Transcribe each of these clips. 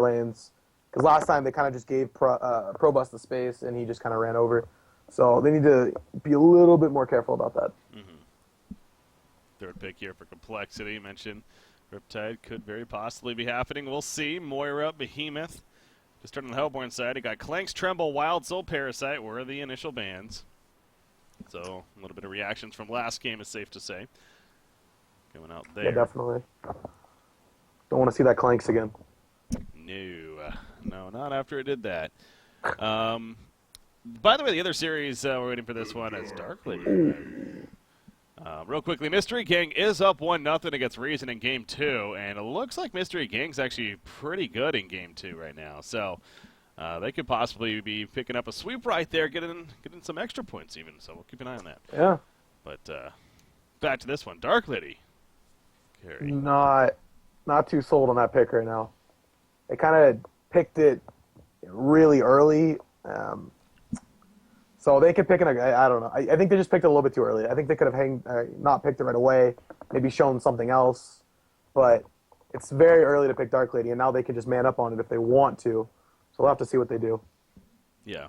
lanes. Because last time they kind of just gave Probus the space, and he just kind of ran over. So they need to be a little bit more careful about that. Third pick here for complexity. You mentioned Riptide could very possibly be happening. We'll see. Moira, Behemoth. Just turning on the Hellborn side. You got Clanks, Tremble, Wild Soul, Parasite were the initial bans. So a little bit of reactions from last game is safe to say. Going out there. Yeah, definitely. Don't want to see that Clanks again. No, not after it did that. By the way, the other series we're waiting for this one is Dark Lady. Real quickly, Mystery Gang is up 1-0 against Reason in Game 2, and it looks like Mystery Gang's actually pretty good in Game 2 right now. So they could possibly be picking up a sweep right there, getting some extra points even. So we'll keep an eye on that. Yeah. But back to this one, Dark Lady. Carry. Not too sold on that pick right now. They kind of picked it really early. So they could pick I don't know. I think they just picked it a little bit too early. I think they could have not picked it right away, maybe shown something else. But it's very early to pick Dark Lady, and now they can just man up on it if they want to. So we'll have to see what they do. Yeah.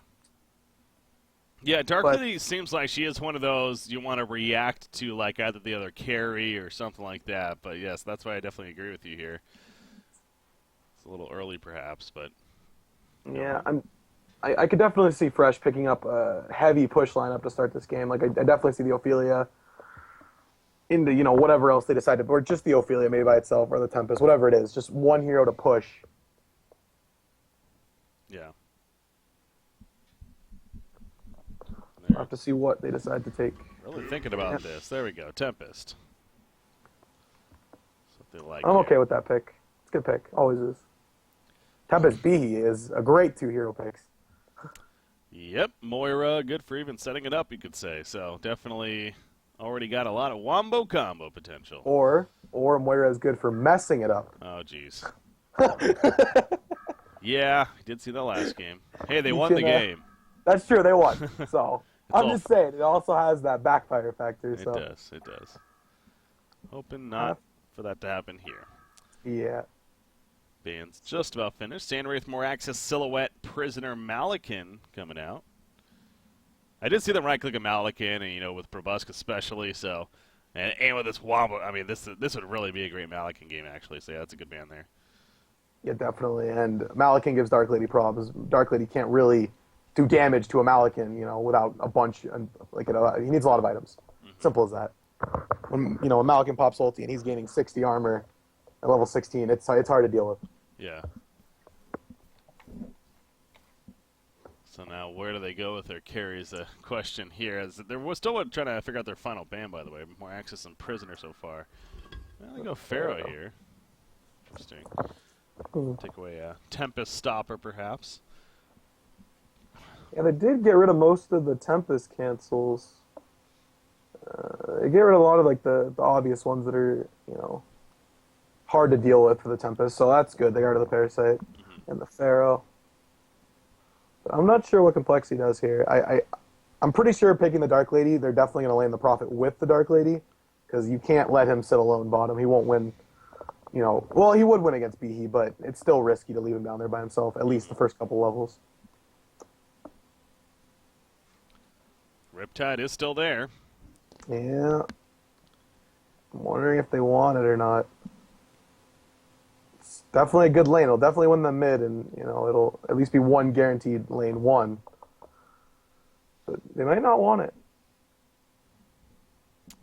Yeah, Dark Lady seems like she is one of those you want to react to, like either the other carry or something like that. But yes, that's why I definitely agree with you here. It's a little early perhaps, but... Yeah, I could definitely see Fresh picking up a heavy push lineup to start this game. Like I definitely see the Ophelia into whatever else they decide to, or just the Ophelia maybe by itself, or the Tempest, whatever it is. Just one hero to push. Yeah. We'll have to see what they decide to take. Really thinking about this. There we go, Tempest. Something like. I'm okay with that pick. It's a good pick. Always is. Tempest B is a great 2 hero picks. Yep, Moira, good for even setting it up, you could say. So definitely already got a lot of wombo combo potential. Or Moira is good for messing it up. Oh, jeez. Yeah, I did see that last game. Hey, they won the game. That's true, they won. So I'm just saying, it also has that backfire factor. So. It does. Hoping not for that to happen here. Yeah. Band's just about finished. Sandwraith, Moraxis, Silhouette, Prisoner, Malakin coming out. I did see them right-click a Malakin, and with Probusk especially. So, and with this Wombo, I mean, this would really be a great Malakin game actually. So yeah, that's a good band there. Yeah, definitely. And Malakin gives Dark Lady problems. Dark Lady can't really do damage to a Malakin, without a bunch. He needs a lot of items. Simple as that. When a Malakin pops ulti and he's gaining 60 armor at level 16, it's hard to deal with. Yeah. So now where do they go with their carries? The question here is that they're still trying to figure out their final ban, by the way. More Axis and Prisoner so far. Well, they go Pharaoh here. Interesting. Take away a Tempest Stopper, perhaps. Yeah, they did get rid of most of the Tempest cancels. They get rid of a lot of the obvious ones that are, hard to deal with for the Tempest, so that's good. They got rid of the Parasite and the Pharaoh. But I'm not sure what Complexity does here. I'm pretty sure picking the Dark Lady, they're definitely going to land the Prophet with the Dark Lady, because you can't let him sit alone bottom. He won't win, well, he would win against Behe, but it's still risky to leave him down there by himself, at least the first couple levels. Riptide is still there. Yeah. I'm wondering if they want it or not. It's definitely a good lane. It'll definitely win the mid, and it'll at least be one guaranteed lane 1. But they might not want it.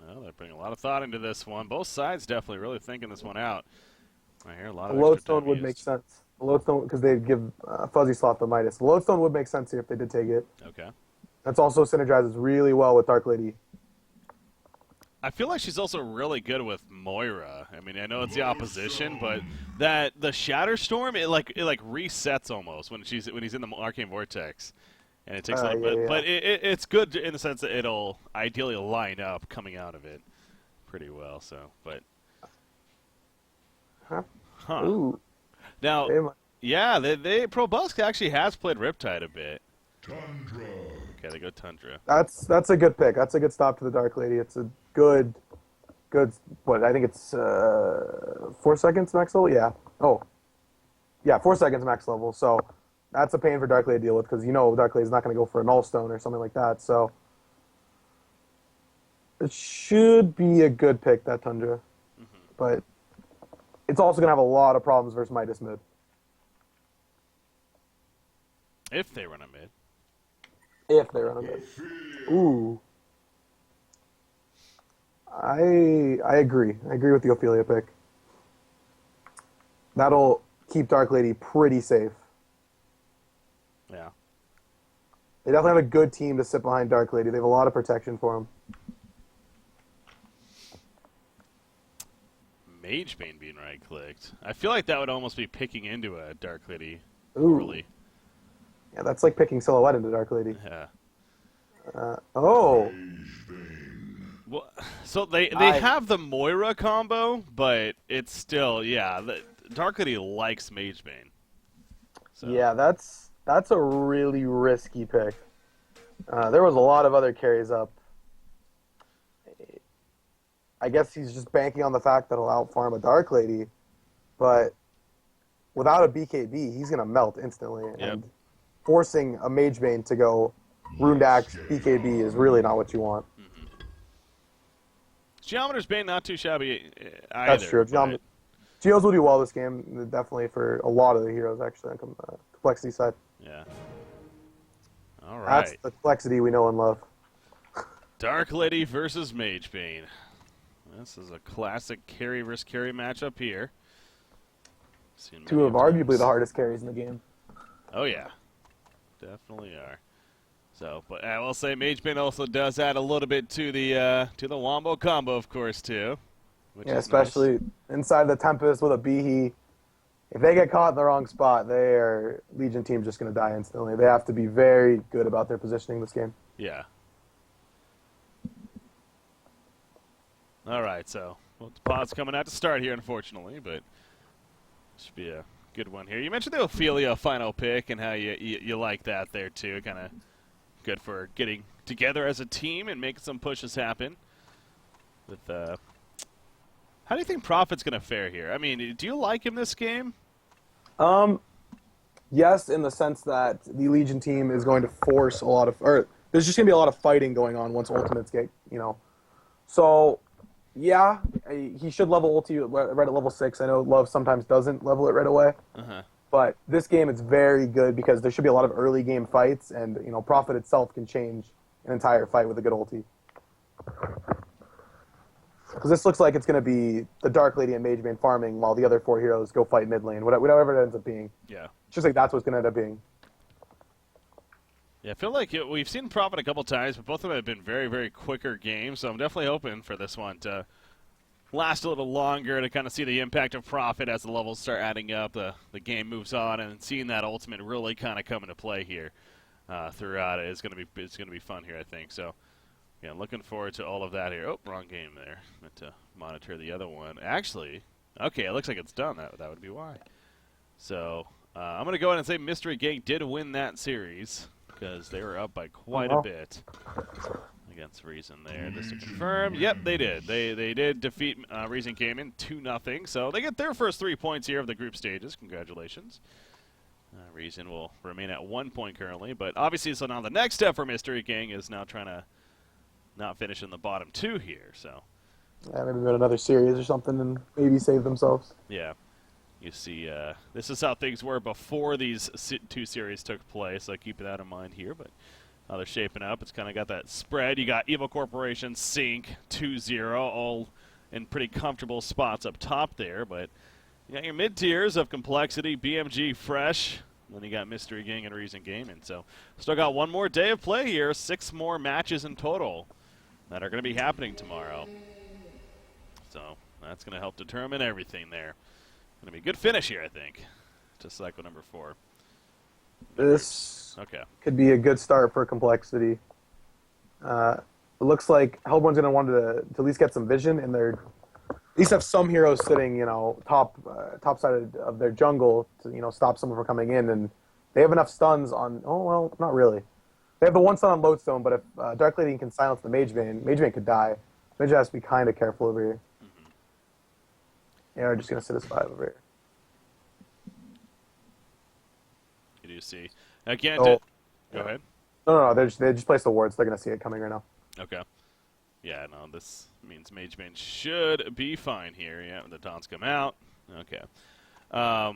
Well, they're putting a lot of thought into this one. Both sides definitely really thinking this one out. I hear a lot of Lodestone would make sense. The Lodestone, because they'd give Fuzzy Sloth the Midas. The Lodestone would make sense here if they did take it. Okay. That's also synergizes really well with Dark Lady. I feel like she's also really good with Moira. I mean, I know it's the opposition, but the Shatter Storm, it resets almost when he's in the Arcane Vortex, and it takes a little bit. Yeah. But it's good in the sense that it'll ideally line up coming out of it pretty well. So, but Ooh. Now, yeah, Probusk actually has played Riptide a bit. Tundra. Okay, they go Tundra. That's a good pick. That's a good stop to the Dark Lady. It's a good. What I think it's 4 seconds max level. Yeah. Oh. Yeah, 4 seconds max level. So that's a pain for Dark Lady to deal with because you know Dark Lady's not going to go for a null stone or something like that. So it should be a good pick, that Tundra. But it's also going to have a lot of problems versus Midas mid. If they run a mid. If they run a mid. Ooh. I agree. I agree with the Ophelia pick. That'll keep Dark Lady pretty safe. Yeah. They definitely have a good team to sit behind Dark Lady. They have a lot of protection for him. Magebane being right-clicked. I feel like that would almost be picking into a Dark Lady Ooh. early. Yeah, that's like picking Silhouette into Dark Lady. Yeah. Oh. Well, so they have the Moira combo, but it's still, yeah, Dark Lady likes Magebane. So. Yeah, that's a really risky pick. There was a lot of other carries up. I guess he's just banking on the fact that he'll outfarm a Dark Lady, but without a BKB, he's going to melt instantly. Yep. And forcing a Magebane to go Rune Axe BKB is really not what you want. Geometer's Bane not too shabby either. That's true. Geos will do well this game, definitely for a lot of the heroes, actually, on complexity side. Yeah. All right. That's the complexity we know and love. Dark Lady versus Magebane. This is a classic carry versus carry matchup here. Two of arguably the hardest carries in the game. Oh yeah, definitely are. So, but I will say Magebane also does add a little bit to the Wombo combo, of course, too. Yeah, especially nice. Inside the Tempest with a Behe. If they get caught in the wrong spot, Legion team's just going to die instantly. They have to be very good about their positioning this game. Yeah. All right, so the pod's coming out to start here, unfortunately, but should be a good one here. You mentioned the Ophelia final pick and how you like that there, too. Kind of good for getting together as a team and making some pushes happen. With how do you think Prophet's going to fare here? I mean, do you like him this game? Yes, in the sense that the Legion team is going to force a lot of, or there's just going to be a lot of fighting going on once ultimates get, So, yeah, he should level ulti right at level 6. I know Love sometimes doesn't level it right away. But this game, it's very good because there should be a lot of early game fights, and Prophet itself can change an entire fight with a good ulti. Because this looks like it's going to be the Dark Lady and Magebane farming while the other 4 heroes go fight mid lane, whatever it ends up being. Yeah. It's just like that's what's going to end up being. Yeah, I feel like we've seen Prophet a couple times, but both of them have been very, very quicker games, so I'm definitely hoping for this one to last a little longer to kind of see the impact of Prophet as the levels start adding up, the game moves on, and seeing that ultimate really kind of come into play here throughout it is going to be fun here, I think. So, yeah, looking forward to all of that here. Oh, wrong game there. Meant to monitor the other one. Actually, okay, it looks like it's done. That would be why. So, I'm going to go ahead and say Mystery Gang did win that series because they were up by quite a bit against Reason there. Just to confirm, yep, they did. They did defeat Reason Gaming 2-0, so they get their first 3 points here of the group stages. Congratulations. Reason will remain at 1 point currently, but obviously, so now the next step for Mystery Gang is now trying to not finish in the bottom 2 here. So, yeah, maybe win another series or something and maybe save themselves. Yeah. You see, this is how things were before these 2 series took place, so keep that in mind here, but how they're shaping up. It's kind of got that spread. You got Evil Corporation, Sync, 2-0, all in pretty comfortable spots up top there, but you got your mid-tiers of Complexity, BMG, Fresh, then you got Mystery Gang and Reason Gaming. So still got one more day of play here, 6 more matches in total that are going to be happening tomorrow. So that's going to help determine everything there. Going to be a good finish here, I think, to cycle number 4. This could be a good start for Complexity. It looks like Hellborn's going to want to at least get some vision, and they're at least have some heroes sitting, top side of their jungle to, stop someone from coming in, and they have enough stuns on. Oh well, not really. They have the 1 stun on Lodestone, but if Dark Lady can silence the Magebane could die. Magebane has to be kind of careful over here. Yeah, we're just going to sit as 5 over here. You do see. Again, So, go ahead. no, they just placed the wards. They're gonna see it coming right now. Okay. Yeah, no, this means Mage Bane should be fine here. Yeah, when the taunts come out. Okay. I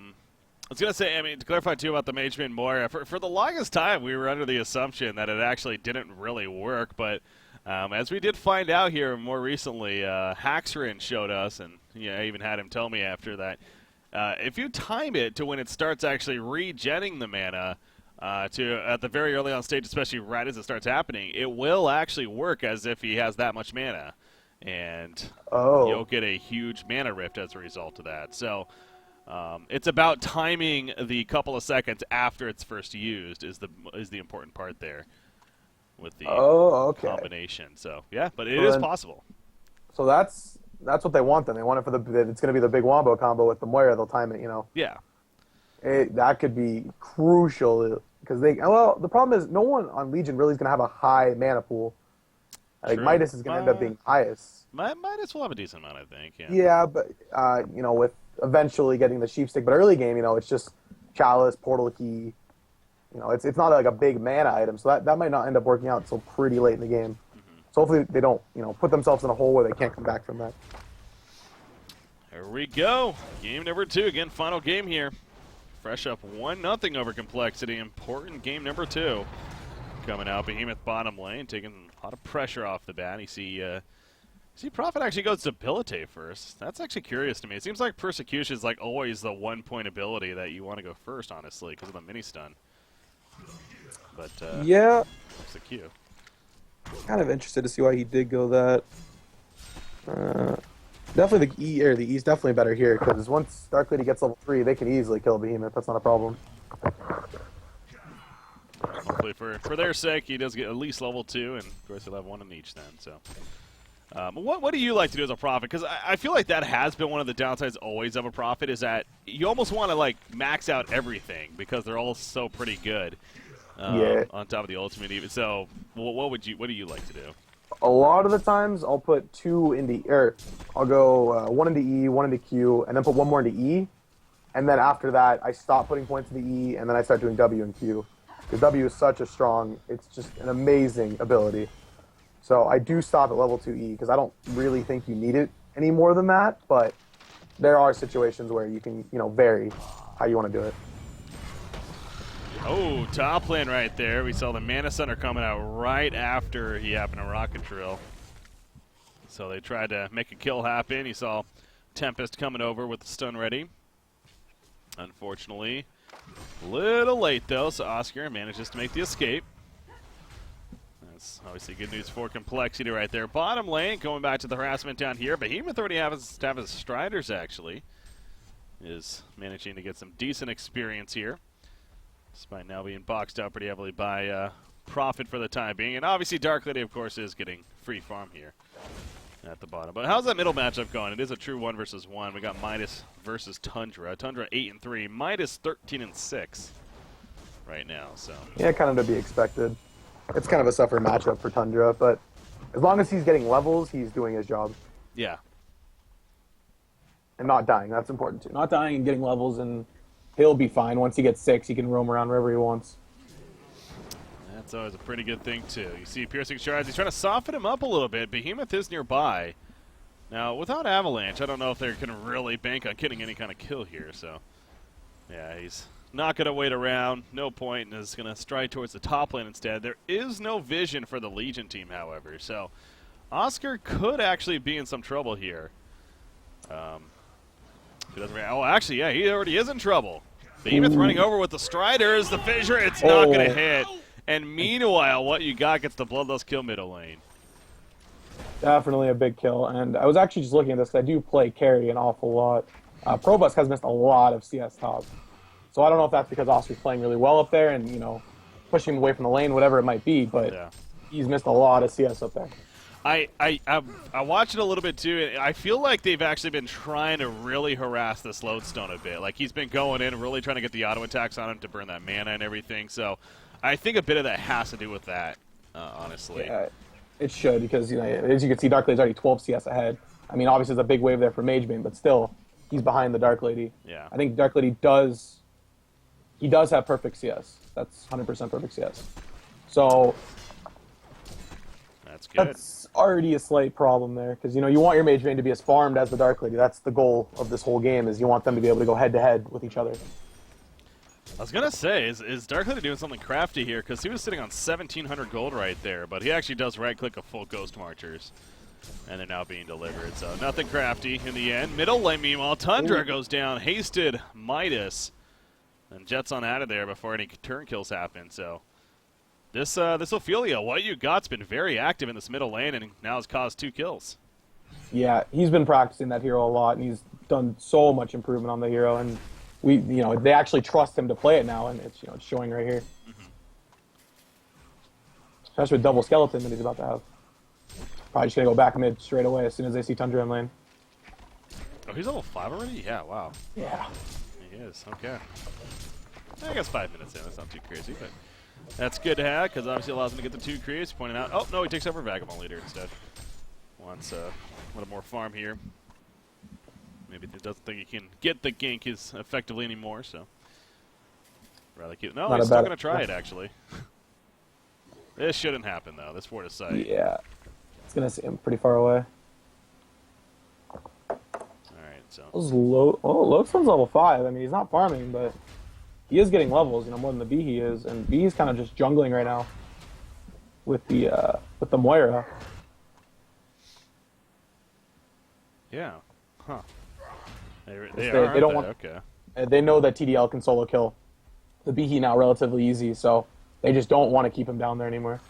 was going to say, I mean, to clarify, too, about the Mage Bane Moira, for the longest time, we were under the assumption that it actually didn't really work, but as we did find out here more recently, Haxrin showed us, and yeah, I even had him tell me after that, if you time it to when it starts actually regenning the mana, at the very early on stage, especially right as it starts happening, it will actually work as if he has that much mana, and you'll get a huge mana rift as a result of that. So it's about timing the couple of seconds after it's first used is the important part there with the combination. So yeah, but it is possible. So that's what they want. Then they want it for it's going to be the big wombo combo with the Moira. They'll time it. Yeah. That could be crucial because the problem is no one on Legion really is going to have a high mana pool. Like Midas is going to end up being highest. Midas will have a decent amount, I think. Yeah. Yeah, but with eventually getting the sheep stick, but early game, it's just Chalice, Portal Key. It's not like a big mana item, so that might not end up working out until pretty late in the game. Mm-hmm. So hopefully they don't put themselves in a hole where they can't come back from that. Here we go. Game number 2. Again, final game here. Fresh up 1-0 over Complexity. Important game number 2. Coming out, Behemoth bottom lane, taking a lot of pressure off the bat. You see Prophet actually goes Debilitate first. That's actually curious to me. It seems like Persecution is like always the 1-point ability that you want to go first, honestly, because of the mini-stun. But, yeah. That's the cue. Kind of interested to see why he did go that. Definitely the E's definitely better here, because once Dark Lady gets level 3, they can easily kill Behemoth. That's not a problem. Hopefully for their sake, he does get at least level 2, and of course he'll have 1 in each then. So, what do you like to do as a Prophet? Because I feel like that has been one of the downsides always of a Prophet, is that you almost want to like max out everything because they're all so pretty good. On top of the ultimate, even. So, what do you like to do? A lot of the times, I'll put 2 into, or I'll go 1 into E, 1 into Q, and then put 1 more into E. And then after that, I stop putting points into E, and then I start doing W and Q. Because W is such a strong, it's just an amazing ability. So I do stop at level 2E, because I don't really think you need it any more than that, but there are situations where you can, vary how you want to do it. Oh, top lane right there. We saw the Mana Center coming out right after he happened to Rocket Drill. So they tried to make a kill happen. You saw Tempest coming over with the stun ready. Unfortunately, a little late though, so Oscar manages to make the escape. That's obviously good news for Complexity right there. Bottom lane, going back to the harassment down here. Behemoth already has his Striders, actually. Is managing to get some decent experience here, despite now being boxed out pretty heavily by Prophet for the time being. And obviously Dark Lady, of course, is getting free farm here at the bottom. But how's that middle matchup going? It is a true 1 versus 1. We got Midas versus Tundra. Tundra 8-3, Midas 13-6 right now. So yeah, kind of to be expected. It's kind of a suffer matchup for Tundra, but as long as he's getting levels, he's doing his job. Yeah. And not dying. That's important too. Not dying and getting levels, and he'll be fine. Once he gets 6, he can roam around wherever he wants. That's always a pretty good thing, too. You see Piercing Shards. He's trying to soften him up a little bit. Behemoth is nearby. Now, without Avalanche, I don't know if they're going to really bank on getting any kind of kill here. So, yeah, he's not going to wait around. No point, and is going to stride towards the top lane instead. There is no vision for the Legion team, however. So, Oscar could actually be in some trouble here. Oh, actually, yeah, he already is in trouble. Behemoth running over with the Striders. The fissure, it's not going to hit. And meanwhile, what you got gets the Bloodlust kill middle lane. Definitely a big kill. And I was actually just looking at this because I do play carry an awful lot. Probus has missed a lot of CS top. So I don't know if that's because Oscar's playing really well up there and, pushing him away from the lane, whatever it might be. But he's missed a lot of CS up there. I watched it a little bit too, and I feel like they've actually been trying to really harass this Lodestone a bit. Like, he's been going in and really trying to get the auto attacks on him to burn that mana and everything. So I think a bit of that has to do with that, honestly. Yeah, it should, because as you can see, Dark Lady's already 12 CS ahead. I mean, obviously there's a big wave there for Mage Bane, but still, he's behind the Dark Lady. Yeah. I think Dark Lady does he does have perfect CS. That's 100% perfect CS. So That's good. that's already a slight problem there, because you want your mage main to be as farmed as the Dark Lady. That's the goal of this whole game, is you want them to be able to go head to head with each other. I was gonna say, is Dark Lady doing something crafty here? Because he was sitting on 1,700 gold right there, but he actually does right-click a full Ghost Marchers, and they're now being delivered. So nothing crafty in the end. Middle lane, meanwhile, Tundra goes down, hasted Midas, and jets on out of there before any turn kills happen. So this Ophelia, what you got's been very active in this middle lane, and now has caused 2 kills. Yeah, he's been practicing that hero a lot, and he's done so much improvement on the hero, and they actually trust him to play it now, and it's showing right here. Especially with double skeleton that he's about to have. Probably just gonna go back mid straight away as soon as they see Tundra in lane. Oh, he's level 5 already? Yeah, wow. Yeah. He is, okay. I guess 5 minutes in, that's not too crazy, but that's good to have, because obviously allows him to get the 2 creeps, pointing out, oh, no, he takes over Vagabond Leader instead. Wants a little more farm here. Maybe he doesn't think he can get the gank as effectively anymore, so rather keep. No, he's still going to try it, actually. This shouldn't happen, though. This Fort of Sight. Yeah. It's going to see him pretty far away. Alright, so. Lodestone's level 5. I mean, he's not farming, but he is getting levels, more than the Behe is. And Behe's kind of just jungling right now with the Moira. Yeah. Huh. They don't want. Okay. They know that TDL can solo kill the Behe now relatively easy, so they just don't want to keep him down there anymore.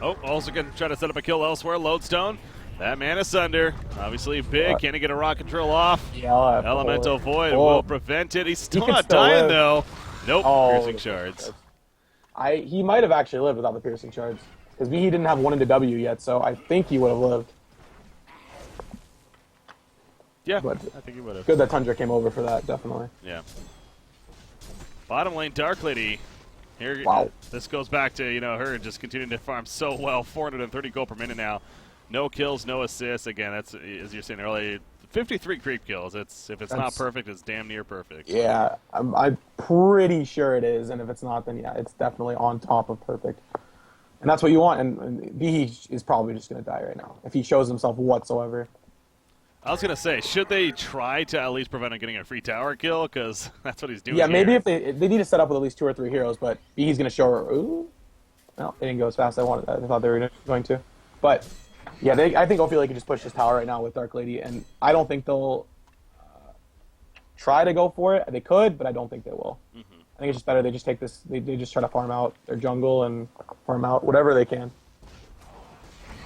Oh, also going to try to set up a kill elsewhere. Lodestone. That man is under. Obviously big. Can he get a rock control off? Yeah, Elemental Void will prevent it. He's still not dying, though. Nope. Piercing shards. He might have actually lived without the piercing shards, because Behe didn't have 1 into W yet, so I think he would have lived. Yeah, but I think he would have. Good that Tundra came over for that, definitely. Yeah. Bottom lane, Dark Lady. Here, wow. This goes back to, her just continuing to farm so well. 430 gold per minute now. No kills, no assists. Again, that's, as you're saying earlier, 53 creep kills. If it's not perfect, it's damn near perfect. Yeah, I'm pretty sure it is, and if it's not, then yeah, it's definitely on top of perfect. And that's what you want, and Behe is probably just going to die right now, if he shows himself whatsoever. I was going to say, should they try to at least prevent him getting a free tower kill? Because that's what he's doing. Yeah, maybe if they need to set up with at least 2 or 3 heroes, but Behe's going to show her. Ooh, well, they didn't go as fast as I wanted. I thought they were going to. But yeah, I think Ophelia can just push this tower right now with Dark Lady, and I don't think they'll try to go for it. They could, but I don't think they will. I think it's just better they just take this. They just try to farm out their jungle and farm out whatever they can.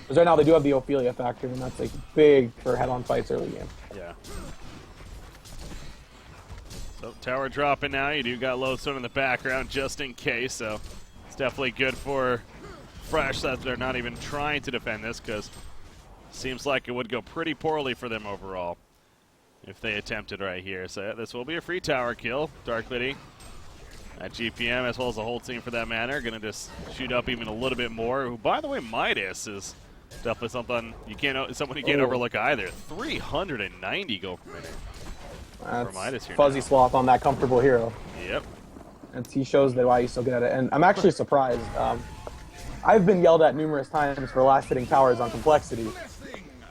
Because right now they do have the Ophelia factor, and that's like big for head-on fights early game. Yeah. So tower dropping now. You do got Lodestone in the background just in case, so it's definitely good for Fresh that they're not even trying to defend this, because it seems like it would go pretty poorly for them overall if they attempted right here. So this will be a free tower kill. Dark Lady at GPM, as well as the whole team for that matter, going to just shoot up even a little bit more. Who, by the way, Midas is definitely someone you can't overlook either. 390 gold per minute. That's Midas here fuzzy now. sloth on that comfortable hero. Yep. And he shows that why he's so good at it. And I'm actually surprised. I've been yelled at numerous times for last hitting towers on complexity.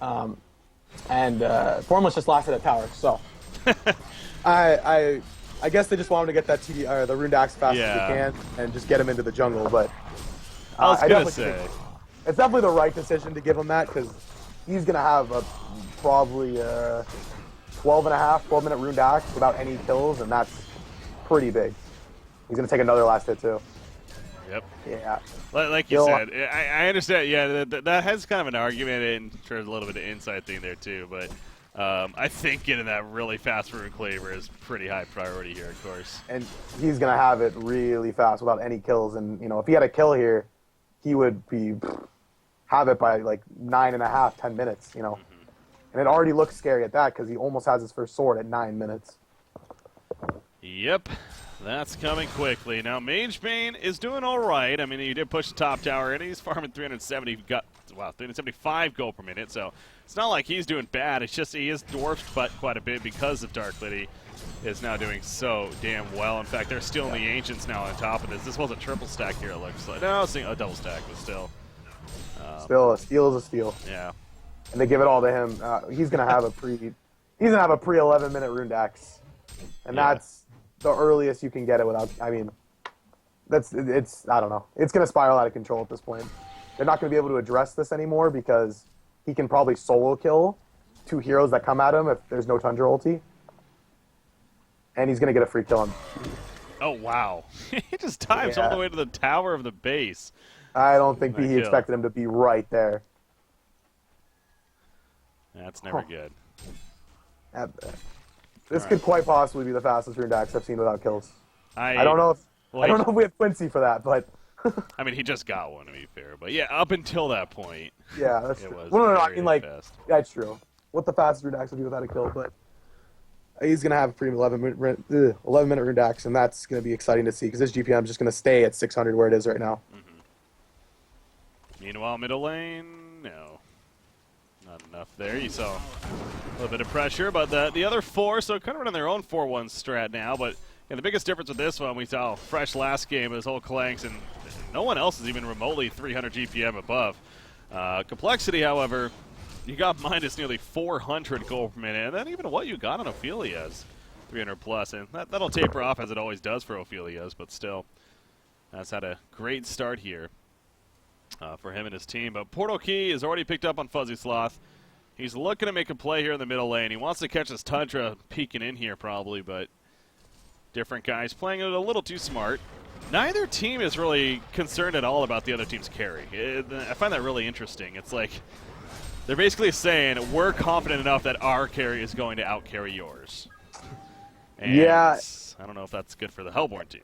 Formless just last hit at towers. So I guess they just want him to get that the Rune Axe fast as they can and just get him into the jungle. But I was going to say, it's definitely the right decision to give him that, because he's going to have probably 12-minute Rune Axe without any kills, and that's pretty big. He's going to take another last hit too. Yep. Yeah. Like you said, I understand. Yeah, that has kind of an argument, and sure, a little bit of insight thing there too. But I think getting that really fast Rune Claver is pretty high priority here, of course. And he's gonna have it really fast without any kills. And if he had a kill here, he would have it by like 9.5, 10 minutes. And it already looks scary at that, because he almost has his first sword at 9 minutes. Yep. That's coming quickly. Now, Mage Bane is doing all right. I mean, he did push the top tower, and he's farming 375 gold per minute, so it's not like he's doing bad. It's just he is dwarfed but quite a bit because of Dark Lady. is now doing so damn well. In fact, they're stealing the Ancients now on top of this. This was a triple stack here, it looks like. No, it's a double stack, but still. Still, a steal is a steal. Yeah. And they give it all to him. He's gonna have a pre 11-minute rune axe, and that's the earliest you can get it without. I mean, it's I don't know. It's gonna spiral out of control at this point. They're not gonna be able to address this anymore because he can probably solo kill 2 heroes that come at him if there's no Tundra ulti, and he's gonna get a free kill on. Oh wow! He just dives all the way to the tower of the base. I don't think he expected him to be right there. That's never good. This could quite possibly be the fastest rune axe I've seen without kills. I don't know if I don't know if we have Quincy for that, but I mean, he just got one to be fair. But yeah, up until that point, yeah, that's true. was No, I mean like fast. that's true. What the fastest rune axe would be without a kill, but he's gonna have a pretty 11-minute rune axe, and that's gonna be exciting to see because this GPM is just gonna stay at 600 where it is right now. Meanwhile, middle lane, no. Not enough there. You saw a little bit of pressure, but the other 4, so kind of running their own 4-1 strat now. But the biggest difference with this one, we saw Fresh last game, is whole Clanks, and no one else is even remotely 300 GPM above. Complexity, however, you got minus nearly 400 gold per minute, and then even what you got on Ophelia's 300 plus, and that'll taper off as it always does for Ophelia's, but still, that's had a great start here. For him and his team. But Portal Key is already picked up on Fuzzy Sloth. He's looking to make a play here in the middle lane. He wants to catch his Tundra peeking in here probably, but different guys playing it a little too smart. Neither team is really concerned at all about the other team's carry. I find that really interesting. It's like they're basically saying we're confident enough that our carry is going to out-carry yours. And yeah. I don't know if that's good for the Hellborn team.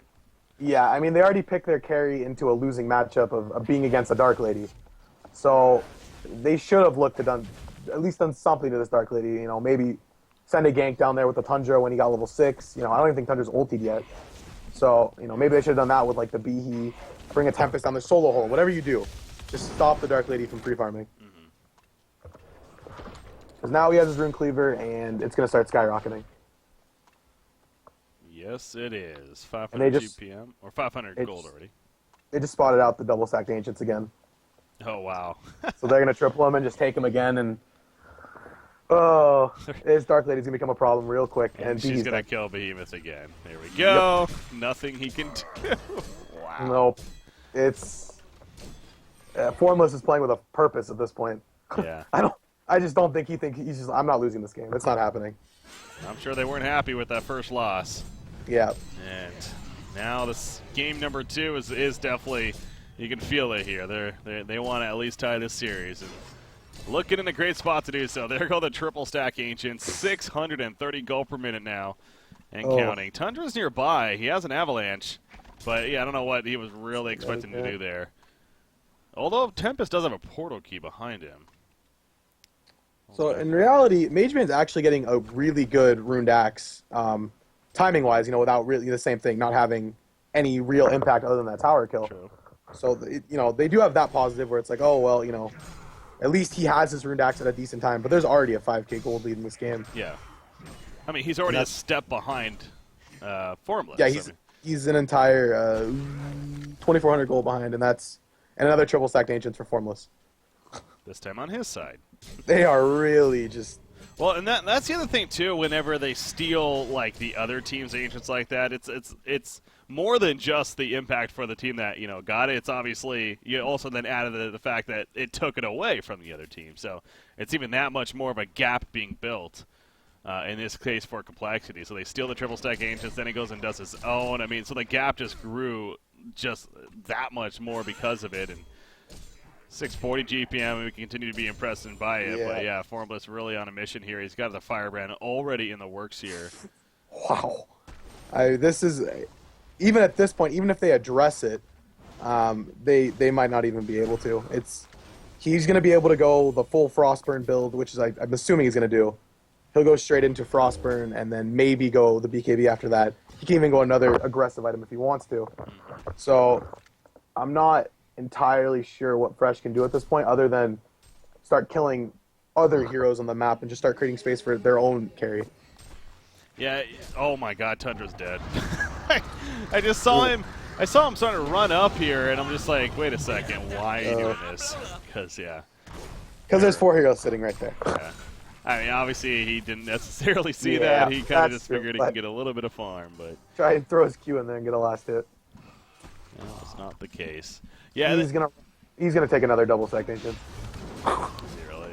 Yeah, I mean, they already picked their carry into a losing matchup of being against a Dark Lady. So they should have looked at at least done something to this Dark Lady. You know, maybe send a gank down there with the Tundra when he got level 6. You know, I don't even think Tundra's ultied yet. So, you know, maybe they should have done that with, like, the Behe, bring a Tempest down the solo hole, whatever you do. Just stop the Dark Lady from pre-farming. Because now he has his Rune Cleaver, and it's going to start skyrocketing. Yes, it is. 500 GPM, or 500 gold already. They just spotted out the double-stacked Ancients again. Oh, wow. So they're going to triple him and just take him again, and his Dark Lady's going to become a problem real quick. And she's going to kill Behemoth again. There we go. Yep. Nothing he can do. Wow. Nope. It's... Formless is playing with a purpose at this point. Yeah. I just don't think he's just... I'm not losing this game. It's not happening. I'm sure they weren't happy with that first loss. Yeah. And now this game number 2 is definitely, you can feel it here. They want to at least tie this series. And looking in a great spot to do so. There go the triple stack Ancients. 630 gold per minute now and counting. Tundra's nearby. He has an Avalanche. But yeah, I don't know what he was really expecting to do there. Although Tempest does have a portal key behind him. So in reality, Mage Man's actually getting a really good Runed Axe. Timing-wise, you know, without really the same thing, not having any real impact other than that tower kill. True. So, you know, they do have that positive where it's like, oh, well, you know, at least he has his Runed Axe at a decent time, but there's already a 5k gold lead in this game. Yeah. I mean, he's already a step behind Formless. Yeah, he's an entire 2,400 gold behind, and another triple stacked Ancients for Formless. This time on his side. They are really just... Well, and that's the other thing too. Whenever they steal like the other team's Ancients like that, it's more than just the impact for the team that got it. It's obviously you also then added the fact that it took it away from the other team. So it's even that much more of a gap being built in this case for Complexity. So they steal the triple stack Ancients, then he goes and does his own. I mean, so the gap just grew just that much more because of it. And 640 GPM, we can continue to be impressed by it. Yeah. But yeah, Formless really on a mission here. He's got the Firebrand already in the works here. Wow. This is, even at this point, even if they address it, they might not even be able to. He's going to be able to go the full Frostburn build, which is I'm assuming he's going to do. He'll go straight into Frostburn and then maybe go the BKB after that. He can even go another aggressive item if he wants to. So I'm not entirely sure what Fresh can do at this point other than start killing other heroes on the map and just start creating space for their own carry. Yeah. Oh my God, Tundra's dead. I just saw him. I saw him starting to run up here, and I'm just like, wait a second, why are you doing this? Because yeah. Because there's 4 heroes sitting right there. Yeah. I mean, obviously he didn't necessarily see Yeah, that. He kind of that's just true, figured he but- can get a little bit of farm, but Try and throw his Q in there and get a last hit. no, it's not the case. Yeah, He's gonna take another double stagnation. really,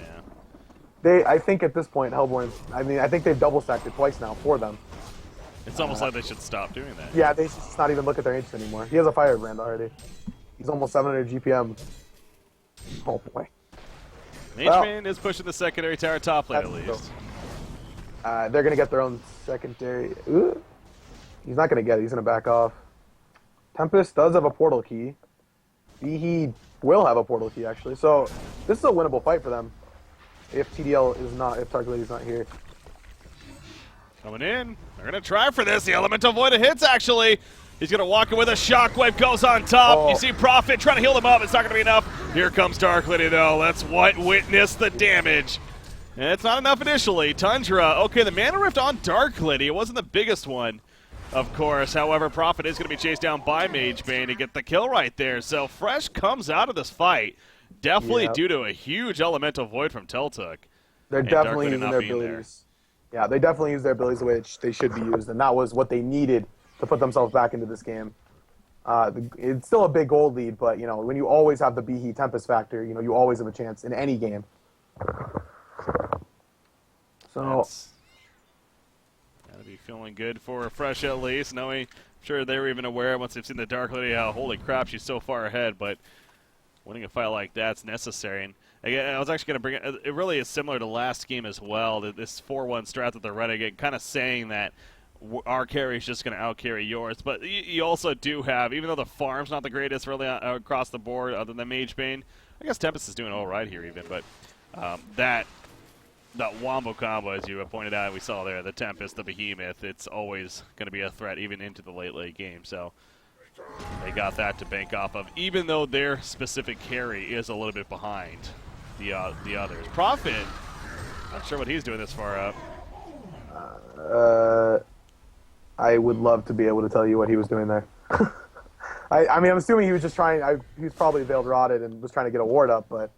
yeah. I think at this point, Hellborn. I mean, I think they've double stacked it twice now for them. It's almost like they should stop doing that. Yeah, they should just not even look at their ancient anymore. He has a firebrand already. He's almost 700 GPM. Oh boy. Mageman is pushing the secondary tower top lane at That's least. They're gonna get their own secondary. Ooh. He's not gonna get it. He's gonna back off. Tempest does have a portal key. He will have a portal key actually. So this is a winnable fight for them. If TDL is not, if Target Lady's not here. Coming in. They're going to try for this. The Elemental Void hits, actually. He's going to walk in with a Shockwave, goes on top. Oh. You see Prophet trying to heal them up. It's not going to be enough. Here comes Dark Lady, though. Let's witness the damage. And it's not enough initially. Tundra. Okay, the Mana Rift on Dark Lady. It wasn't the biggest one, of course. However, Prophet is going to be chased down by Magebane to get the kill right there. So Fresh comes out of this fight. Definitely due to a huge Elemental Void from Teltuk. They're And definitely Dark Lady using not their being there. abilities. Yeah, they definitely use their abilities the way they should be used, and that was what they needed to put themselves back into this game. It's still a big gold lead, but you know when you always have the Behe Tempest factor, you know you always have a chance in any game. So Gotta be feeling good for Fresh at least, knowing I'm sure they were even aware once they've seen the Dark Lady how holy crap she's so far ahead, but winning a fight like that's necessary. And again, I was actually going to bring it really is similar to last game as well. This 4-1 strat that they're running, again, kind of saying that our carry is just going to out-carry yours. But you also do have, even though the farm's not the greatest really across the board other than Magebane, I guess Tempest is doing all right here even, but that wombo combo, as you pointed out, we saw there, the Tempest, the Behemoth, it's always going to be a threat even into the late game. So they got that to bank off of, even though their specific carry is a little bit behind the others. Prophet, not sure what he's doing this far up. I would love to be able to tell you what he was doing there. I mean, I'm assuming he was just trying. He was probably veiled rotted and was trying to get a ward up, but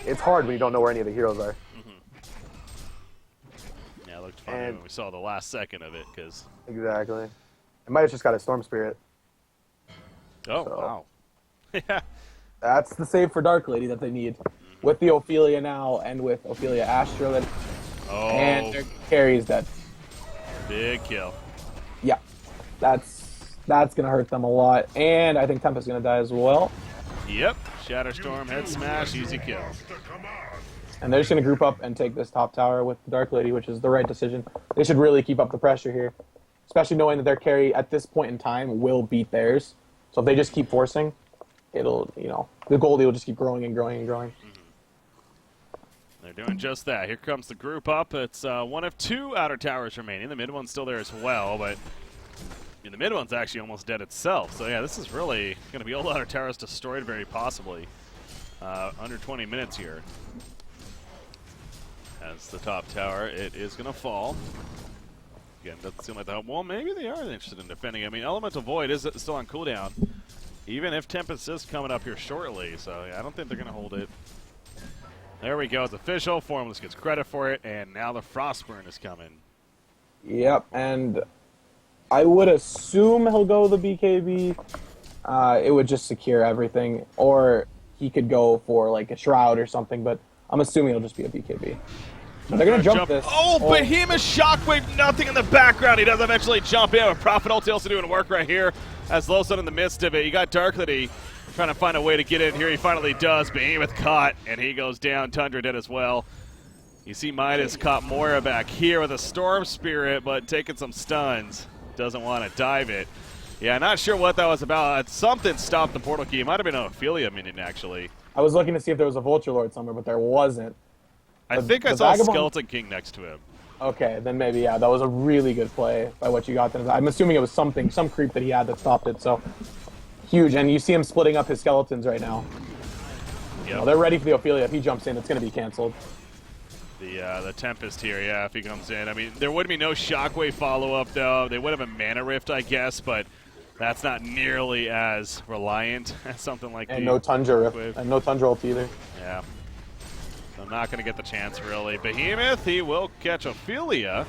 it's hard when you don't know where any of the heroes are. Yeah, it looked funny when we saw the last second of it, because Exactly. It might have just got a Storm Spirit. oh So- wow, yeah, That's the save for Dark Lady that they need. With the Ophelia now, and with Ophelia Astro, and their carry is dead. big kill. Yeah, that's gonna hurt them a lot, and I think Tempest's gonna die as well. Yep, Shatterstorm, head smash, easy kill. And they're just gonna group up and take this top tower with the Dark Lady, which is the right decision. They should really keep up the pressure here, especially knowing that their carry at this point in time will beat theirs. So if they just keep forcing, it'll, you know, the Goldie will just keep growing and growing and growing. They're doing just that. Here comes the group up. It's one of 2 outer towers remaining. The mid one's still there as well, but the mid one's actually almost dead itself. So yeah, this is really going to be all outer towers destroyed very possibly. Under 20 minutes here. As the top tower, it is going to fall. Again, doesn't seem like that. Well, maybe they are interested in defending. I mean, Elemental Void is still on cooldown, even if Tempest is coming up here shortly. So yeah, I don't think they're going to hold it. There we go. It's official. Formless gets credit for it, and now the Frostburn is coming. Yep, and I would assume he'll go the BKB. It would just secure everything, or he could go for like a Shroud or something, but I'm assuming it'll just be a BKB. But they're going to jump this. Oh, Behemoth Shockwave, nothing in the background. He does eventually jump in. But Prophet ulti also doing work right here as Losun in the midst of it. You got Dark Lady trying to find a way to get in here. He finally does. Behemoth caught, and he goes down. Tundra dead as well. You see Midas caught Moira back here with a Storm Spirit, but taking some stuns. Doesn't want to dive it. Yeah, not sure what that was about. Something stopped the portal key. It might have been an Ophelia minion, actually. I was looking to see if there was a Vulture Lord somewhere, but there wasn't. I think I the saw Vagabond- Skeleton King next to him. Okay, then maybe, yeah, that was a really good play by what you got there. I'm assuming it was some creep that he had that stopped it, so huge. And you see him splitting up his skeletons right now. Yep. Well, they're ready for the Ophelia. If he jumps in, it's going to be canceled. The Tempest here, yeah, if he comes in. I mean, there would be no Shockwave follow-up, though. They would have a Mana Rift, I guess, but that's not nearly as reliant as something like And the no Tundra Shockwave. and no Tundra ult either. Yeah. I'm not going to get the chance, really. Behemoth, he will catch Ophelia.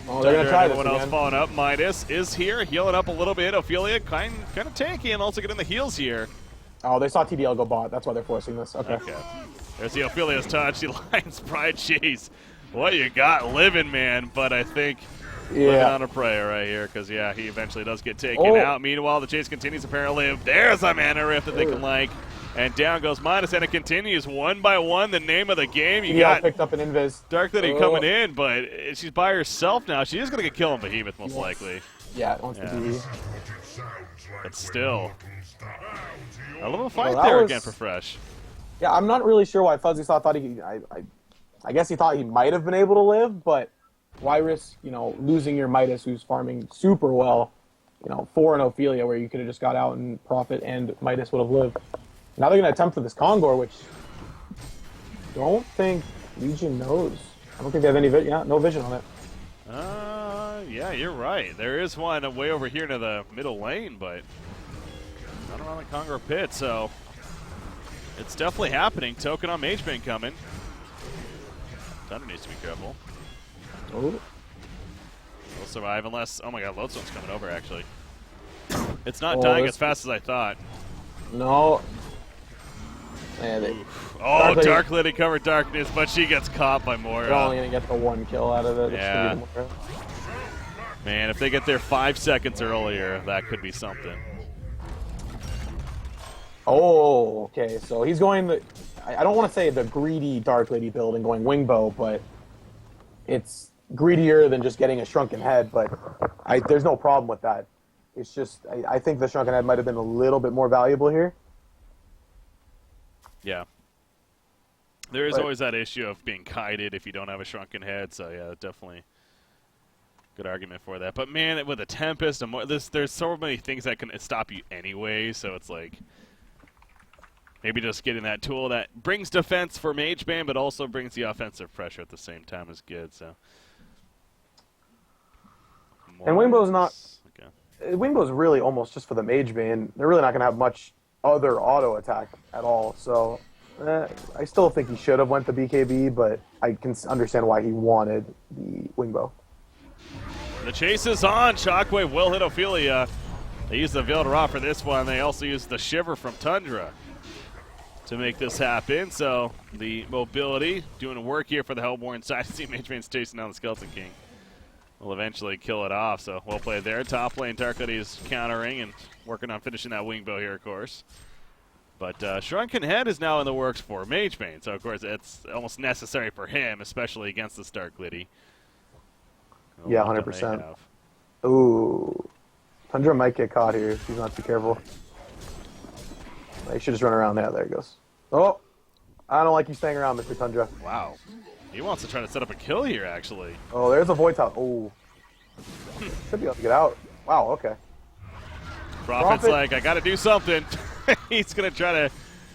Oh, they're going to try this Everyone else again. following up. Midas is here, healing up a little bit. Ophelia kind of tanky and also getting the heals here. Oh, they saw TDL go bot. That's why they're forcing this. Okay. There's the Ophelia's touch. The Lion's Pride chase. What you got living, man. But I think living on a prayer right here because, yeah, he eventually does get taken out. Meanwhile, the chase continues apparently. There's a Mana Rift that they can like. And down goes Midas, and it continues one by one. The name of the game. You got picked up an invis. Dark Lady coming in, but she's by herself now. She is going to get killed on Behemoth, most likely. Yeah, it wants to be. But still. A little fight there again for Fresh. Yeah, I'm not really sure why Fuzzy Saw thought he. I guess he thought he might have been able to live, but why risk, losing your Midas, who's farming super well, for an Ophelia, where you could have just got out and Prophet and Midas would have lived. Now they're going to attempt for this Kongor, which don't think Legion knows. I don't think they have any no vision on it. Yeah, you're right. There is one way over here to the middle lane, but not around the Kongor pit, so it's definitely happening. Token on Magebane coming. Thunder needs to be careful. Oh. He'll survive unless, oh my god, Lodestone's coming over, actually. It's not dying as fast as I thought. No. Man, Dark Lady covered darkness, but she gets caught by Moira. They're only going to get the one kill out of it. Yeah. Man, if they get there 5 seconds earlier, that could be something. Oh, okay. So he's going I don't want to say the greedy Dark Lady build and going Wingbow, but it's greedier than just getting a Shrunken Head, but there's no problem with that. It's just, I think the Shrunken Head might have been a little bit more valuable here. Yeah. There is always that issue of being kited if you don't have a Shrunken Head, so yeah, definitely good argument for that. But man, with a Tempest, there's so many things that can stop you anyway, so it's like maybe just getting that tool that brings defense for Magebane, but also brings the offensive pressure at the same time is good. So. And Wingbow's not. Okay. Wingbow's really almost just for the Magebane. They're really not going to have much other auto attack at all. So I still think he should have went to BKB, but I can understand why he wanted the Wingbow. The chase is on. Shockwave will hit Ophelia. They use the Veiled Rot for this one. They also use the Shiver from Tundra to make this happen. So the mobility doing work here for the Hellborn side. See Magebane's chasing down the Skeleton King. Will eventually kill it off. So well played there. Top lane, Dark Lady is countering and working on finishing that Wingbow here, of course. But Shrunken Head is now in the works for Magebane. So of course it's almost necessary for him, especially against this Dark Lady. Yeah, 100%. Ooh. Tundra might get caught here if he's not too careful. He should just run around there. There he goes. Oh! I don't like you staying around, Mr. Tundra. Wow. He wants to try to set up a kill here, actually. Oh, there's a Void Top. Oh. Should be able to get out. Wow, okay. Prophet's like, I got to do something. He's going to try to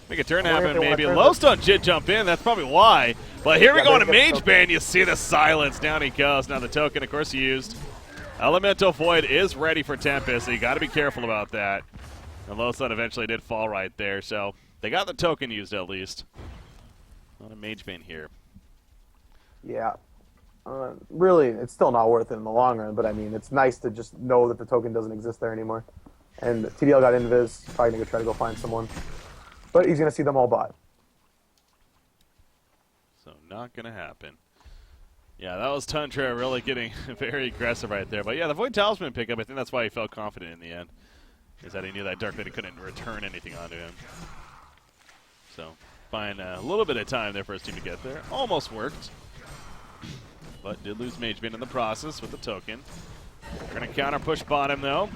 make a turn happen, maybe. Lowstone did jump in. That's probably why. But here we go on a Magebane. You see the silence. Down he goes. Now the token, of course, used. Elemental Void is ready for Tempest, so you got to be careful about that. And Lowstone eventually did fall right there, so they got the token used at least. Not a Magebane here. Yeah. Really, it's still not worth it in the long run, but I mean, it's nice to just know that the token doesn't exist there anymore. And TDL got invis. He's probably going to try to go find someone. But he's going to see them all bot. So not going to happen. Yeah, that was Tundra really getting very aggressive right there. But yeah, the Void Talisman pickup, I think that's why he felt confident in the end. Is that he knew that Dark Lady couldn't return anything onto him. So, buying a little bit of time there for his team to get there. Almost worked. But did lose Magebane in the process with the token. They're going to counter push bottom though.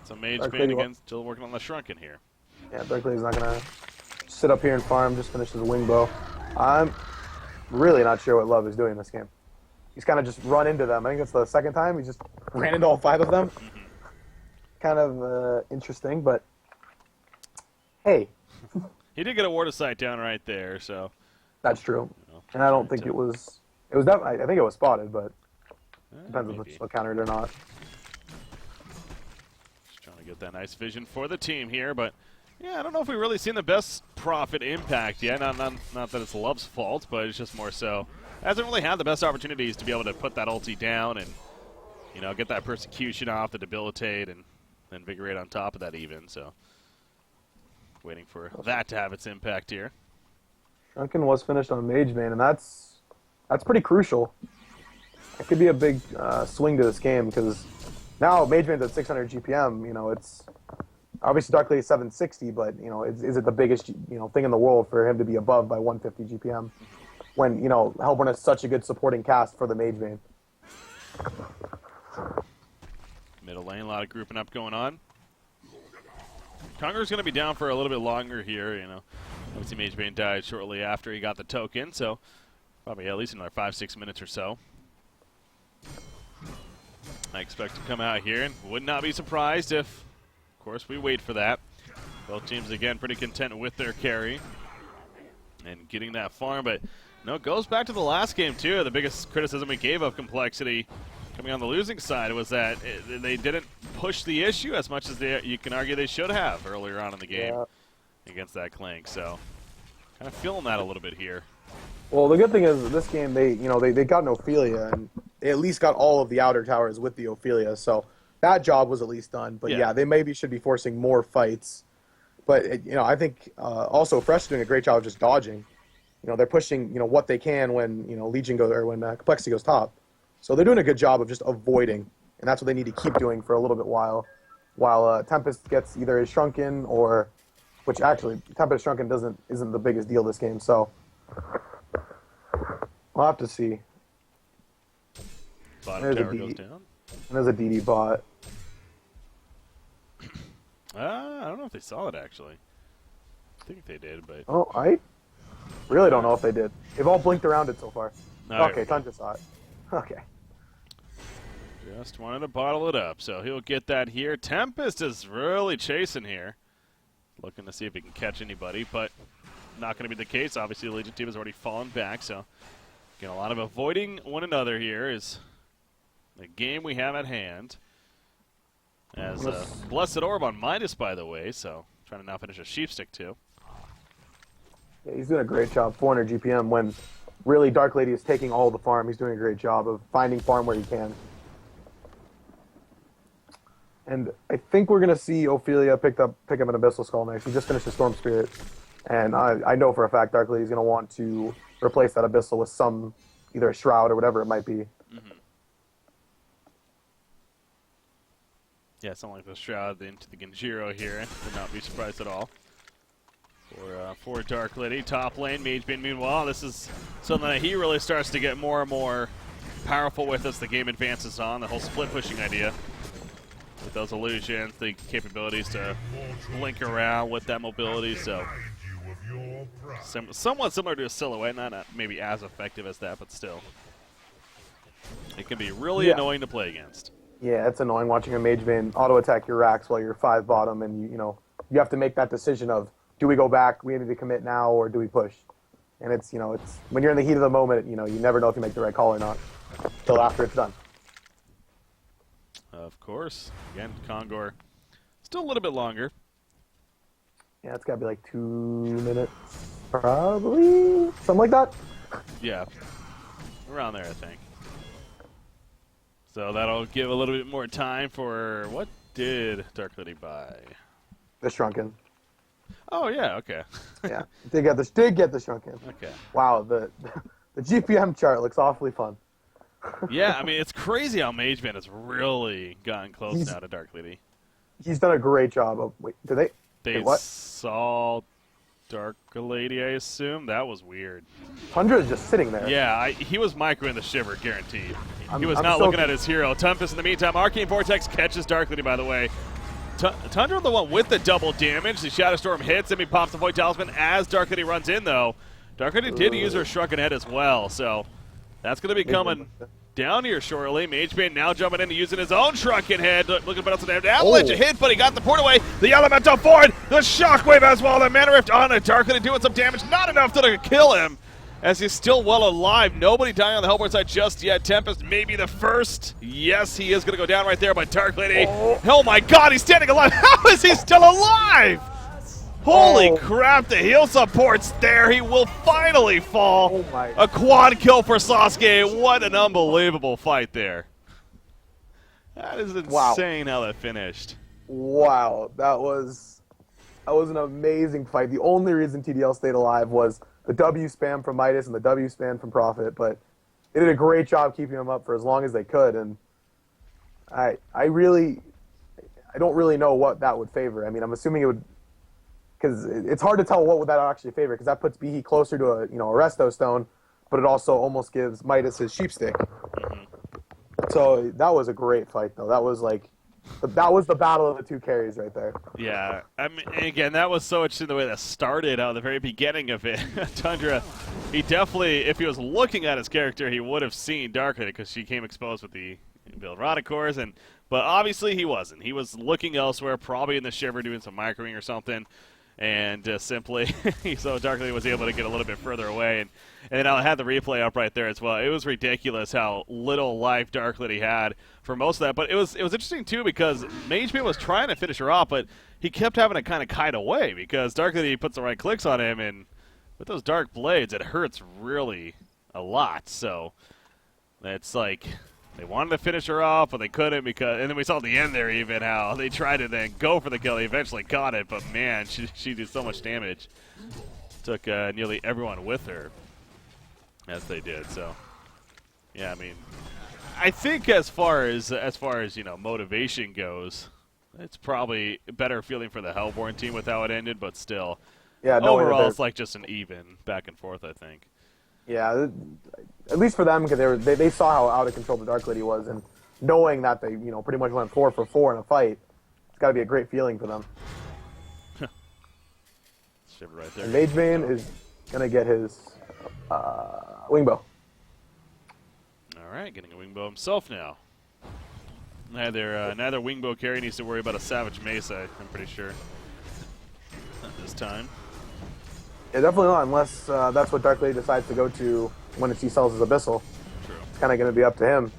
So Magebane again still working on the Shrunken here. Yeah, Dark Lady's not going to sit up here and farm, just finish his Wingbow. I'm really not sure what Love is doing in this game. He's kind of just run into them. I think it's the second time he just ran into all 5 of them. Kind of interesting, but hey. He did get a Ward of Sight down right there, so. That's true. You know, And I don't think it was. It was definitely. I think it was spotted, but depends if Maybe. it's countered or not. Just trying to get that nice vision for the team here, but yeah, I don't know if we've really seen the best profit impact yet. Not that it's Love's fault, but it's just more so hasn't really had the best opportunities to be able to put that ulti down and get that persecution off, the debilitate, and invigorate on top of that even. So waiting for that to have its impact here. Shrunken was finished on Mage Bane, and that's pretty crucial. It could be a big swing to this game because now Mage Bane's at 600 GPM. It's obviously Dark Lady 760, but is it the biggest thing in the world for him to be above by 150 GPM when Hellborn has such a good supporting cast for the Mage Bane? Middle lane, a lot of grouping up going on. Conqueror's going to be down for a little bit longer here. Obviously Mage Bane died shortly after he got the token, so probably at least another 5-6 minutes or so. I expect to come out here and would not be surprised if, of course, we wait for that. Both teams, again, pretty content with their carry and getting that farm, but it goes back to the last game, too. The biggest criticism we gave of Complexity coming on the losing side was that they didn't push the issue as much as you can argue they should have earlier on in the game against that Clank. So kind of feeling that a little bit here. Well, the good thing is this game they got an Ophelia and they at least got all of the outer towers with the Ophelia, so that job was at least done. But yeah, they maybe should be forcing more fights. But I think also Fresh is doing a great job of just dodging. They're pushing what they can when Legion goes or when Complexity goes top. So they're doing a good job of just avoiding, and that's what they need to keep doing for a little bit while Tempest gets either his Shrunken or, which actually Tempest Shrunken isn't the biggest deal this game. So we'll have to see. Bottom tower goes down. And there's a DD bot. I don't know if they saw it actually. I think they did, but I really don't know if they did. They've all blinked around it so far. Okay, Tundra saw it. Okay. Just wanted to bottle it up, so he'll get that here. Tempest is really chasing here. Looking to see if he can catch anybody, but not going to be the case. Obviously, the Legion team has already fallen back, so again, a lot of avoiding one another here is the game we have at hand. As Blessed Orb on Midas, by the way, so trying to now finish a Sheep Stick, too. Yeah, he's doing a great job, 400 GPM, when really Dark Lady is taking all the farm. He's doing a great job of finding farm where he can. And I think we're going to see Ophelia pick up an Abyssal Skull next. He just finished a Storm Spirit. And I know for a fact Dark Lady's going to want to replace that Abyssal with some, either a Shroud or whatever it might be. Mm-hmm. Yeah, something like the Shroud into the Genjiro here. Would not be surprised at all. For Dark Lady, top lane, Mage Bane, meanwhile, this is something that he really starts to get more and more powerful with as the game advances on, the whole split pushing idea. With those illusions, the capabilities to blink around with that mobility, so somewhat similar to a Silhouette, not maybe as effective as that, but still. It can be really annoying to play against. Yeah, it's annoying watching a Mage Bane auto-attack your racks while you're 5 bottom, and you have to make that decision of, do we go back, we need to commit now, or do we push? And it's when you're in the heat of the moment, you never know if you make the right call or not until after it's done. Of course. Again, Kongor still a little bit longer. Yeah, it's got to be like 2 minutes, probably, something like that. Yeah, around there, I think. So that'll give a little bit more time for, what did Dark Lady buy? The Shrunken. Oh, yeah, okay. Yeah, did get the Shrunken. Okay. Wow, the GPM chart looks awfully fun. Yeah, I mean, it's crazy how Mage Bane has really gotten close now to Dark Lady. He's done a great job of, They what? saw Dark Lady, I assume? That was weird. Tundra is just sitting there. Yeah, he was microing the Shiver, guaranteed. He was not looking at his hero. Tempest, in the meantime, Arcane Vortex catches Dark Lady, by the way. Tundra, the one with the double damage. The Shadow Storm hits him. He pops the Void Talisman as Dark Lady runs in, though. Dark Lady did use her Shrunken Head as well, so that's going to be coming down here shortly. Mage Bane now jumping in, using his own Shrunken Head. Looking to put out some damage. Avalanche hit, but he got the port away. The Elemental forward. The Shockwave as well. The Mana Rift on it. Dark Lady doing some damage. Not enough to kill him. as he's still well alive. Nobody dying on the Hellborn side just yet. Tempest may be the first. Yes, he is going to go down right there by Dark Lady. Oh my god, he's standing alive. How is he still alive? Holy crap, the heal support's there. He will finally fall. Oh my. A quad kill for Sasuke. What an unbelievable fight there. That is insane how that finished. Wow, that was an amazing fight. The only reason TDL stayed alive was the W spam from Midas and the W spam from Prophet, but they did a great job keeping him up for as long as they could, and I don't really know what that would favor. I mean, I'm assuming it would, because it's hard to tell what would that actually favor, because that puts Behe closer to a Resto Stone, but it also almost gives Midas his Sheepstick. So that was a great fight, though. That was the battle of the two carries right there. Yeah, I mean, again, that was so interesting the way that started out at the very beginning of it. Tundra, he definitely, if he was looking at his character, he would have seen Darkly because she came exposed with the build Rodic cores, but obviously he wasn't. He was looking elsewhere, probably in the Shiver doing some microing or something. And simply, so Darkly was able to get a little bit further away, and then I had the replay up right there as well. It was ridiculous how little life Darkly had for most of that, but it was interesting too because Magebeam was trying to finish her off, but he kept having to kind of kite away because Darkly puts the right clicks on him, and with those dark blades, it hurts really a lot. So it's like they wanted to finish her off, but they couldn't and then we saw at the end there even how they tried to then go for the kill. They eventually got it, but man, she did so much damage. Took nearly everyone with her, as they did. So, yeah, I mean, I think as far as motivation goes, it's probably a better feeling for the Hellborn team with how it ended, but still, yeah, no, overall it's like just an even back and forth, I think. Yeah, at least for them, because they saw how out of control the Dark Lady was, and knowing that they pretty much went 4 for 4 in a fight, it's got to be a great feeling for them. Shiver right there. And Mageman is gonna get his Wingbow. All right, getting a Wingbow himself now. Neither Wingbow carry needs to worry about a Savage Mesa, I'm pretty sure. Not this time. Yeah, definitely not, unless that's what Dark Lady decides to go to when he sells his Abyssal. True. It's kind of going to be up to him.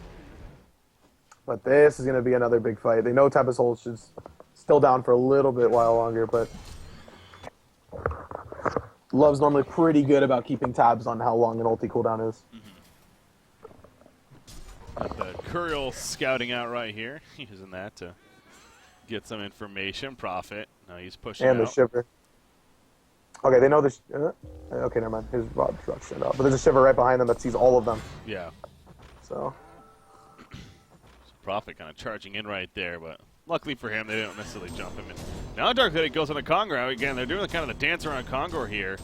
But this is going to be another big fight. They know Tempest Hold is still down for a little bit while longer, but Love's normally pretty good about keeping tabs on how long an ulti cooldown is. Got the courier scouting out right here, using that to get some information. Prophet. Now he's pushing and out. The Shiver. Okay, they know the... okay, never mind. His rod shut up. But there's a Shiver right behind them that sees all of them. Yeah. So Prophet kind of charging in right there, but luckily for him, they didn't necessarily jump him in. Now Dark Lady goes on the Kongor. Again, they're doing kind of the dance around Kongor here.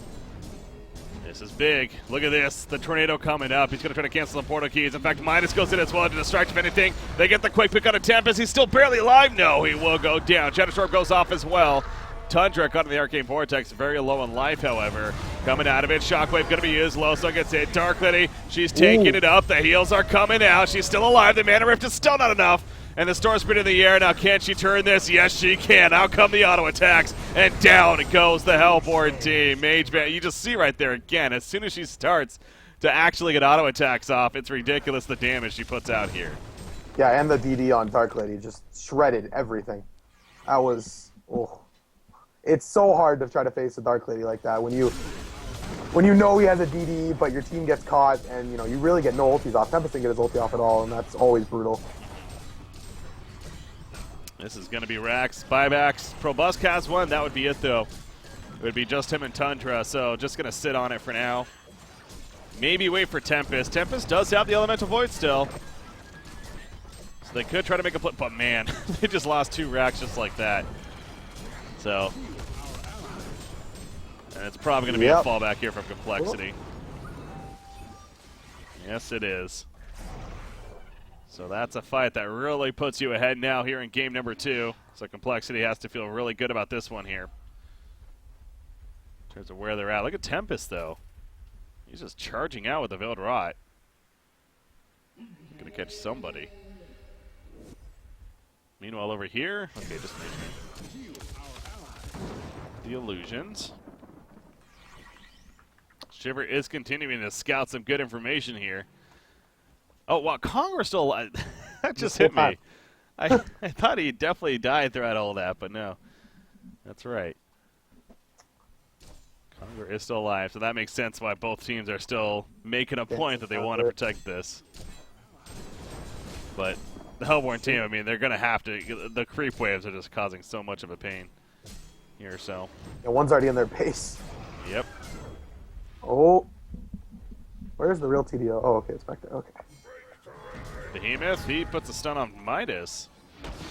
This is big. Look at this. The tornado coming up. He's going to try to cancel the portal keys. In fact, Midas goes in as well to distract if anything. They get the quick pick on a Tempest. He's still barely alive. No, he will go down. Shadowstorm goes off as well. Tundra caught in the Arcane Vortex, very low in life, however. Coming out of it, Shockwave going to be used. Loso gets hit. Dark Lady, she's taking it up. The heals are coming out. She's still alive. The Mana Rift is still not enough. And the Storm Spirit in the air. Now, can she turn this? Yes, she can. Out come the auto attacks. And down goes the Hellborn team. Mageman, you just see right there again, as soon as she starts to actually get auto attacks off, it's ridiculous the damage she puts out here. yeah, and the DD on Dark Lady just shredded everything. That was... Oh. It's so hard to try to face a Dark Lady like that when you know he has a DD, but your team gets caught, and you really get no ultis off. Tempest didn't get his ulti off at all, and that's always brutal. This is going to be Rax. Buybacks. Probusc has one. That would be it, though. It would be just him and Tundra, so just going to sit on it for now. Maybe wait for Tempest. Tempest does have the Elemental Void still. So they could try to make a flip, but man, they just lost 2 Rax just like that. So, and it's probably going to be a fallback here from Complexity. Yes, it is. So that's a fight that really puts you ahead now here in game number 2. So Complexity has to feel really good about this one here. In terms of where they're at. Look at Tempest, though. He's just charging out with the Veiled Rot. Going to catch somebody. Meanwhile, over here, okay, just make sure. The illusions. Shiver is continuing to scout some good information here. Oh, wow, Conger's still alive. That just hit me. I thought he definitely died throughout all that, but no. That's right. Conger is still alive, so that makes sense why both teams are still making a point that they want to protect this. But the Hellborn team, I mean, they're going to have to. The creep waves are just causing so much of a pain here, so. Yeah, one's already in their base. Yep. Oh. Where's the real TDO? Oh, okay, it's back there. Okay. Behemoth, he puts a stun on Midas,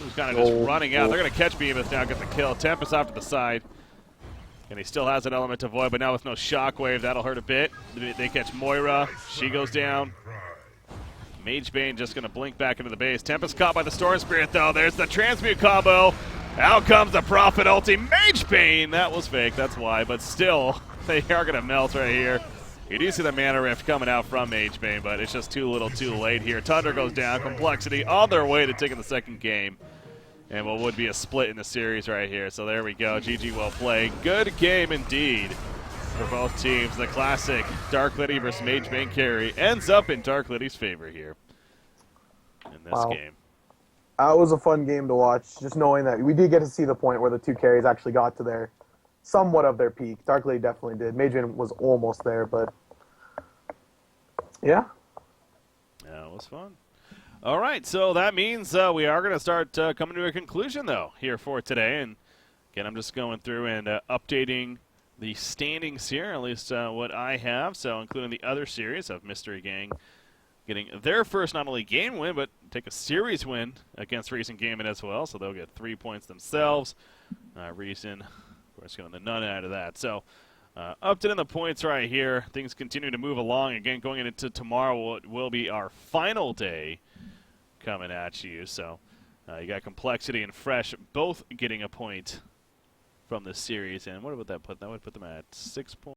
who's kind of just running out. They're going to catch Behemoth now, get the kill. Tempest off to the side. And he still has an element to void, but now with no shockwave, that'll hurt a bit. They catch Moira. She goes down. Magebane just going to blink back into the base. Tempest caught by the Storm Spirit, though. There's the Transmute combo. Out comes the Prophet ulti. Magebane! That was fake, that's why. But still, they are going to melt right here. You do see the Mana Rift coming out from Magebane, but it's just too little too late here. Tundra goes down. Complexity on their way to taking the second game. And what would be a split in the series right here. So there we go. GG, well played. Good game indeed for both teams. The classic Dark Liddy versus Magebane carry ends up in Dark Liddy's favor here in this game. It was a fun game to watch, just knowing that we did get to see the point where the two carries actually got to their somewhat of their peak. Dark Liddy definitely did. Magebane was almost there, but yeah. Yeah, it was fun. All right, so that means we are going to start coming to a conclusion, though, here for today. And again, I'm just going through and updating the standings here, at least what I have. So including the other series of Mystery Gang getting their first not only game win, but take a series win against Reason Gaming as well. So they'll get 3 points themselves. Reason, of course, getting the none out of that. So updating the points right here. Things continue to move along. Again, going into tomorrow will be our final day coming at you. So you got Complexity and Fresh both getting a point from this series. And what would that put? That would put them at 6 points.